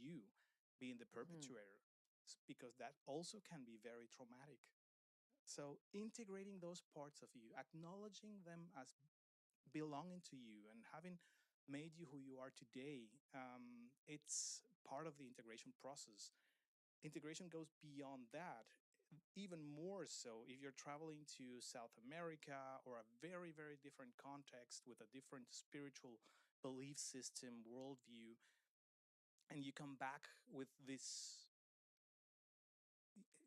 you being the Hmm. perpetrator, because that also can be very traumatic. So integrating those parts of you, acknowledging them as belonging to you and having made you who you are today, it's part of the integration process. Integration goes beyond that, even more so if you're traveling to South America or a very, very different context with a different spiritual belief system, worldview, and you come back with this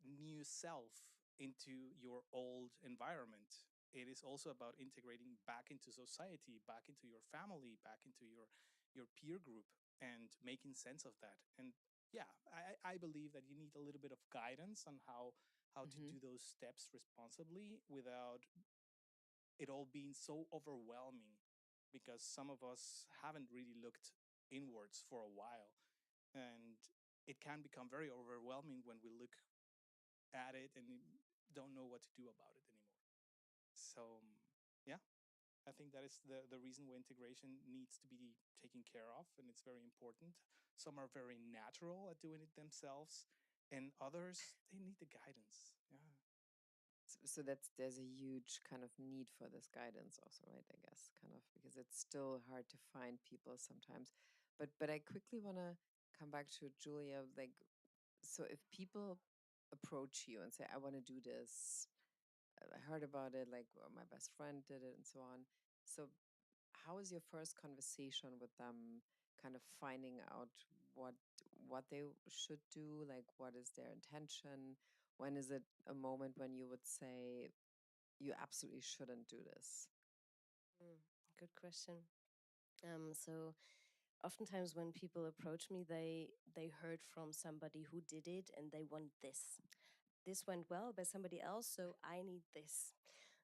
new self into your old environment. It is also about integrating back into society, back into your family, back into your peer group, and making sense of that. And yeah, I believe that you need a little bit of guidance on how to Hmm. do those steps responsibly without it all being so overwhelming, because some of us haven't really looked inwards for a while, and it can become very overwhelming when we look at it and don't know what to do about it anymore. So yeah, I think that is the reason why integration needs to be taken care of, and it's very important. Some are very natural at doing it themselves, and others they need the guidance. Yeah. So there's a huge kind of need for this guidance also, right? I guess kind of because it's still hard to find people sometimes. But I quickly want to come back to Julia. Like, so if people approach you and say, "I want to do this," I heard about it, like my best friend did it, and so on. So how is your first conversation with them? Kind of finding out what they should do, like what is their intention? When is it a moment when you would say you absolutely shouldn't do this? Mm, good question. So oftentimes when people approach me, they heard from somebody who did it and they want this. This went well by somebody else, so I need this.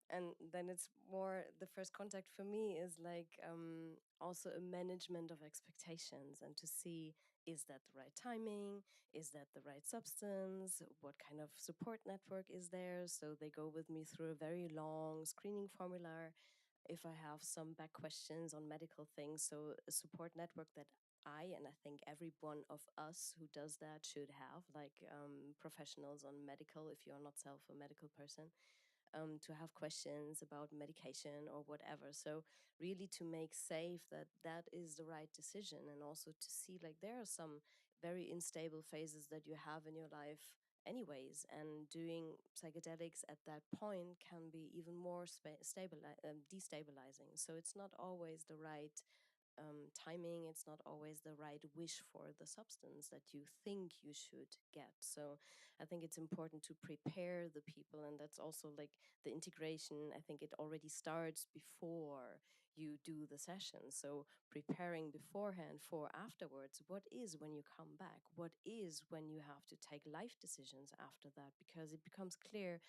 And then it's more the first contact for me is like also a management of expectations and to see, is that the right timing, is that the right substance, what kind of support network is there. So they go with me through a very long screening formula if I have some back questions on medical things. So a support network that and I think every one of us who does that should have, like professionals on medical, if you're not self a medical person, to have questions about medication or whatever. So really to make safe that that is the right decision, and also to see like there are some very unstable phases that you have in your life anyways, and doing psychedelics at that point can be even more destabilizing. So it's not always the right timing, it's not always the right wish for the substance that you think you should get. So I think it's important to prepare the people, and that's also like the integration. I think it already starts before you do the session. So preparing beforehand for afterwards. What is when you come back? What is when you have to take life decisions after that? Because it becomes clear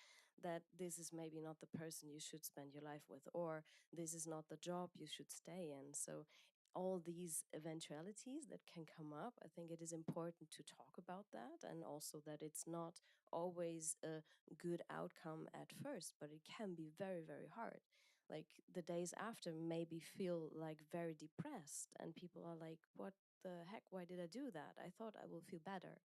that this is maybe not the person you should spend your life with, or this is not the job you should stay in. So all these eventualities that can come up, I think it is important to talk about that, and also that it's not always a good outcome at first, but it can be very, very hard. Like the days after maybe feel like very depressed, and people are like, what the heck, why did I do that? I thought I will feel better.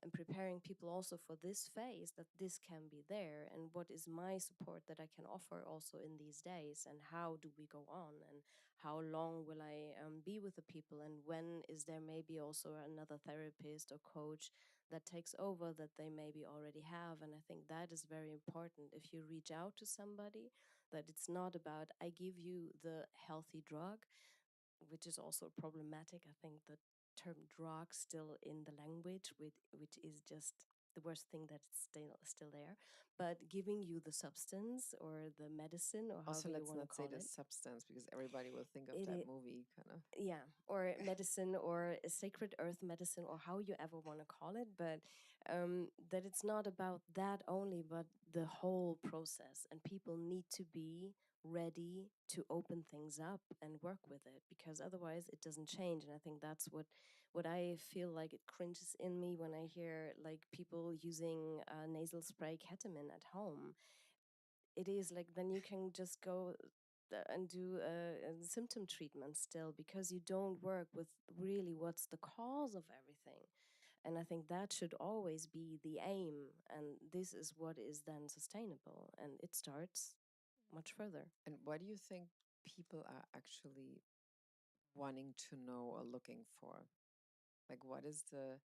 And preparing people also for this phase, that this can be there, and what is my support that I can offer also in these days, and how do we go on, and how long will I be with the people, and when is there maybe also another therapist or coach that takes over that they maybe already have. And I think that is very important if you reach out to somebody, that it's not about I give you the healthy drug, which is also problematic. I think the term drug still in the language, which is just the worst thing that it's still there, but giving you the substance or the medicine or Also, however you let's want to not say call the it, substance because everybody will think of that it movie kind of. yeah, or medicine or a sacred earth medicine or how you ever want to call it, but that it's not about that only, but the whole process, and people need to be ready to open things up and work with it, because otherwise it doesn't change. And I think that's what I feel like it cringes in me when I hear like people using nasal spray ketamine at home. It is like then you can just go and do a symptom treatment still, because you don't work with really what's the cause of everything. And I think that should always be the aim. And this is what is then sustainable. And it starts much further. And what do you think people are actually wanting to know or looking for? Like, what is the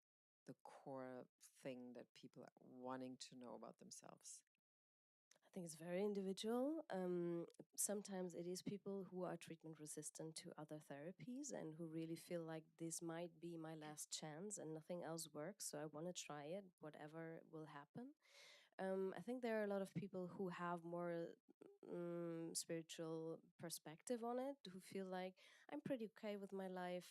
core thing that people are wanting to know about themselves? I think it's very individual. Sometimes it is people who are treatment resistant to other therapies and who really feel like this might be my last chance and nothing else works. So I want to try it, whatever will happen. I think there are a lot of people who have more spiritual perspective on it, who feel like I'm pretty okay with my life,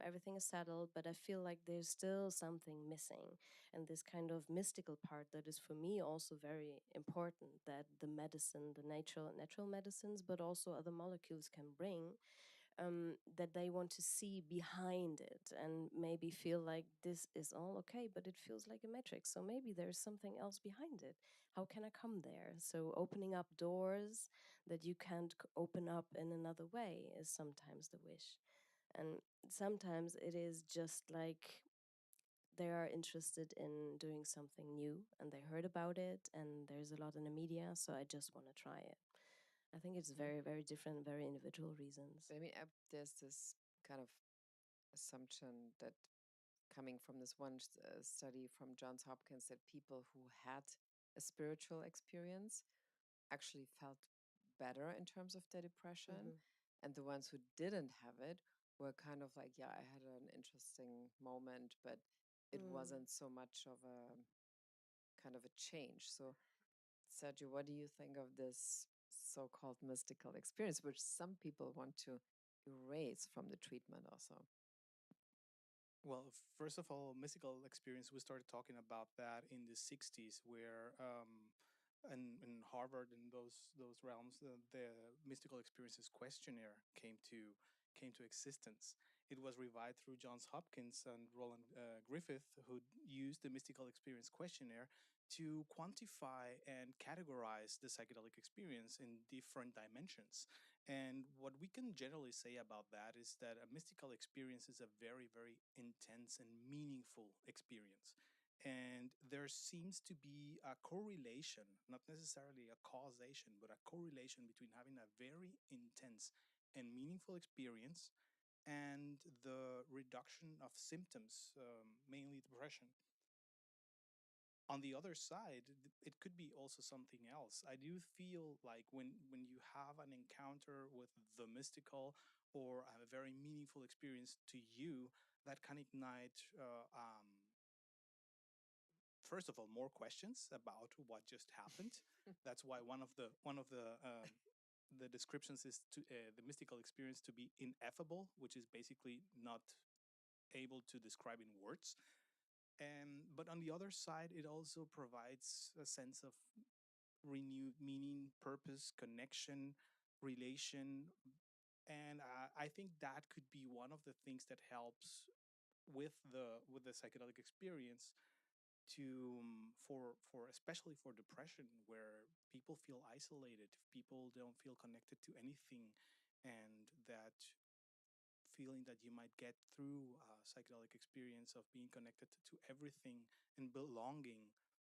everything is settled, but I feel like there's still something missing. And this kind of mystical part that is for me also very important, that the medicine, the natural medicines, but also other molecules can bring, that they want to see behind it and maybe feel like this is all okay, but it feels like a matrix. So maybe there's something else behind it. How can I come there? So opening up doors that you can't open up in another way is sometimes the wish. And sometimes it is just like they are interested in doing something new and they heard about it and there's a lot in the media, so I just want to try it. I think it's Mhm. very, very different, very individual reasons. I mean, there's this kind of assumption that coming from this one study from Johns Hopkins that people who had a spiritual experience actually felt better in terms of their depression. Hmm. And the ones who didn't have it were kind of like, yeah, I had an interesting moment, but it Mm. wasn't so much of a kind of a change. So, Sergio, what do you think of this so called mystical experience, which some people want to erase from the treatment also? Well, first of all, mystical experience, we started talking about that in the 60s, where in Harvard and those realms, the mystical experiences questionnaire came to existence. It was revived through Johns Hopkins and Roland Griffith, who used the mystical experience questionnaire to quantify and categorize the psychedelic experience in different dimensions. And what we can generally say about that is that a mystical experience is a very, very intense and meaningful experience. And there seems to be a correlation, not necessarily a causation, but a correlation between having a very intense and meaningful experience and the reduction of symptoms, mainly depression. On the other side, it could be also something else. I do feel like when you have an encounter with the mystical or a very meaningful experience to you, that can ignite first of all more questions about what just happened. That's why one of the descriptions is to the mystical experience to be ineffable, which is basically not able to describe in words. But on the other side, it also provides a sense of renewed meaning, purpose, connection, relation. And I think that could be one of the things that helps with the psychedelic experience to for especially for depression, where people feel isolated, people don't feel connected to anything, and that feeling that you might get through a psychedelic experience of being connected to everything and belonging,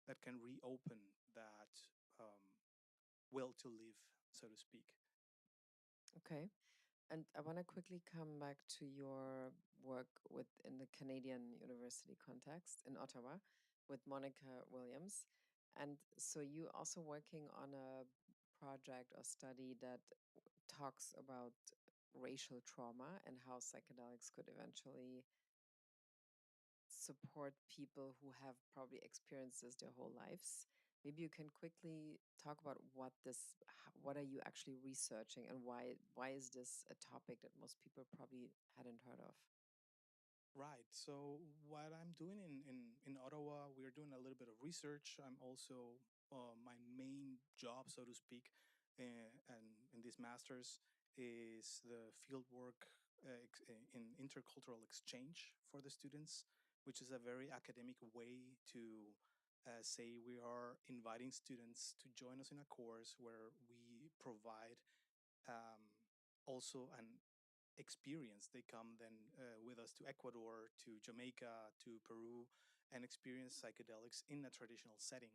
that can reopen that will to live, so to speak. Okay. And I want to quickly come back to your work in the Canadian university context in Ottawa with Monica Williams. And so you also working on a project or study that talks about racial trauma and how psychedelics could eventually support people who have probably experienced this their whole lives. Maybe you can quickly talk about what are you actually researching, and why is this a topic that most people probably hadn't heard of? Right. So what I'm doing in Ottawa, we're doing a little bit of research. I'm also my main job, so to speak, and in this master's is the field work in intercultural exchange for the students, which is a very academic way to say we are inviting students to join us in a course where we provide um, also an experience. They come then with us to Ecuador, to Jamaica, to Peru, and experience psychedelics in a traditional setting.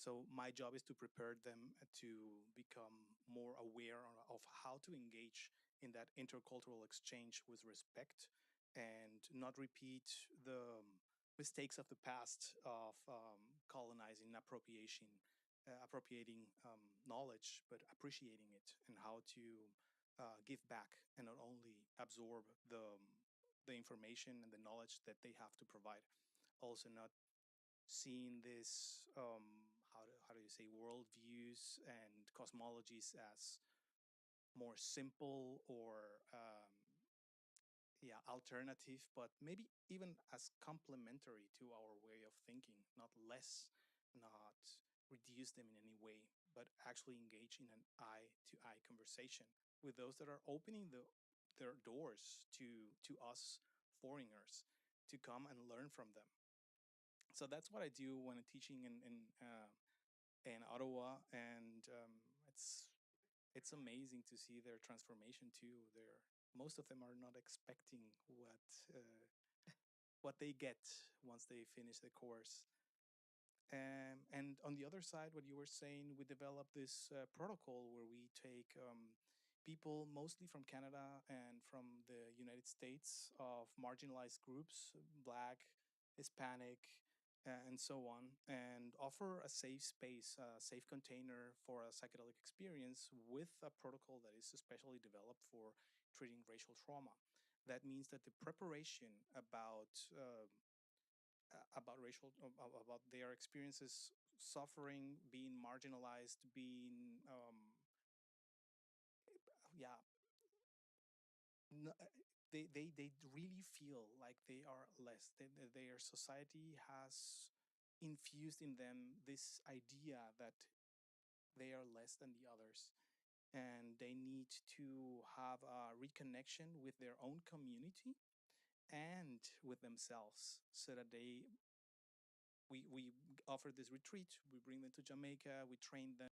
So my job is to prepare them to become more aware of how to engage in that intercultural exchange with respect and not repeat the mistakes of the past of colonizing, appropriating knowledge, but appreciating it, and how to give back and not only absorb the information and the knowledge that they have to provide. Also, not seeing this how do you say worldviews and cosmologies as more simple or yeah, alternative, but maybe even as complementary to our way of thinking, not less, not reduce them in any way, but actually engage in an eye to eye conversation with those that are opening their doors to us foreigners to come and learn from them. So that's what I do when I'm teaching in Ottawa, and it's amazing to see their transformation too. They're most of them are not expecting what they get once they finish the course. And on the other side, what you were saying, we developed this protocol where we take people mostly from Canada and from the United States of marginalized groups, Black, Hispanic, and so on, and offer a safe space, a safe container for a psychedelic experience with a protocol that is especially developed for treating racial trauma. That means that the preparation about racial about their experiences, suffering, being marginalized, being yeah, they really feel like they are less. Their society has infused in them this idea that they are less than the others, and they need to have a reconnection with their own community and with themselves, so that we offer this retreat. We bring them to Jamaica. We train them